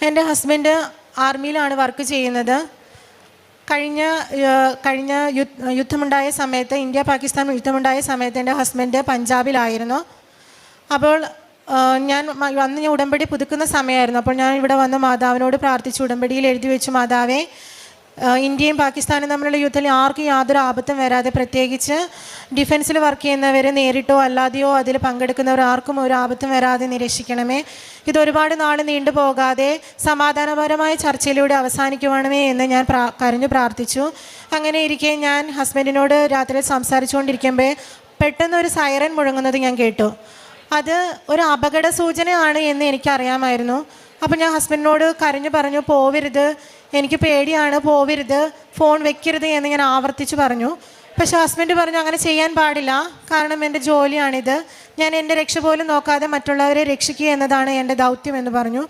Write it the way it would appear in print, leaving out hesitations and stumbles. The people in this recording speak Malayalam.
എൻ്റെ ഹസ്ബൻഡ് ആർമിയിലാണ് വർക്ക് ചെയ്യുന്നത്. കഴിഞ്ഞ യുദ്ധമുണ്ടായ സമയത്ത്, ഇന്ത്യ പാകിസ്ഥാൻ യുദ്ധമുണ്ടായ സമയത്ത് എൻ്റെ ഹസ്ബൻഡ് പഞ്ചാബിലായിരുന്നു. അപ്പോൾ അന്ന് ഞാൻ ഉടമ്പടി പുതുക്കുന്ന സമയമായിരുന്നു. അപ്പോൾ ഞാൻ ഇവിടെ വന്ന് മാതാവിനോട് പ്രാർത്ഥിച്ചു. ഉടമ്പടിയിൽ എഴുതി വെച്ചു, മാതാവേ, ഇന്ത്യയും പാകിസ്ഥാനും തമ്മിലുള്ള യുദ്ധത്തിൽ ആർക്കും യാതൊരു ആപത്തും വരാതെ, പ്രത്യേകിച്ച് ഡിഫൻസിൽ വർക്ക് ചെയ്യുന്നവർ നേരിട്ടോ അല്ലാതെയോ അതിൽ പങ്കെടുക്കുന്നവർ ആർക്കും ഒരു ആപത്തും വരാതെ നിരീക്ഷിക്കണമേ. ഇത് ഒരുപാട് നാൾ നീണ്ടുപോകാതെ സമാധാനപരമായ ചർച്ചയിലൂടെ അവസാനിക്കുവാണമേ എന്ന് ഞാൻ കരഞ്ഞു പ്രാർത്ഥിച്ചു. അങ്ങനെ ഇരിക്കെ ഞാൻ ഹസ്ബൻഡിനോട് രാത്രി സംസാരിച്ചുകൊണ്ടിരിക്കുമ്പോൾ പെട്ടെന്നൊരു സൈറൻ മുഴങ്ങുന്നത് ഞാൻ കേട്ടു. അത് ഒരു അപകട സൂചനയാണ് എന്ന് എനിക്കറിയാമായിരുന്നു. അപ്പോൾ ഞാൻ ഹസ്ബൻഡിനോട് കരഞ്ഞു പറഞ്ഞു, പോവരുത്, എനിക്ക് പേടിയാണ്, പോവരുത്, ഫോൺ വെക്കരുത് എന്ന് ഞാൻ ആവർത്തിച്ച് പറഞ്ഞു. പക്ഷേ ഹസ്ബൻഡ് പറഞ്ഞു, അങ്ങനെ ചെയ്യാൻ പാടില്ല, കാരണം എൻ്റെ ജോലിയാണിത്, ഞാൻ എൻ്റെ രക്ഷ പോലും നോക്കാതെ മറ്റുള്ളവരെ രക്ഷിക്കുക എന്നതാണ് എൻ്റെ ദൗത്യം എന്ന് പറഞ്ഞു.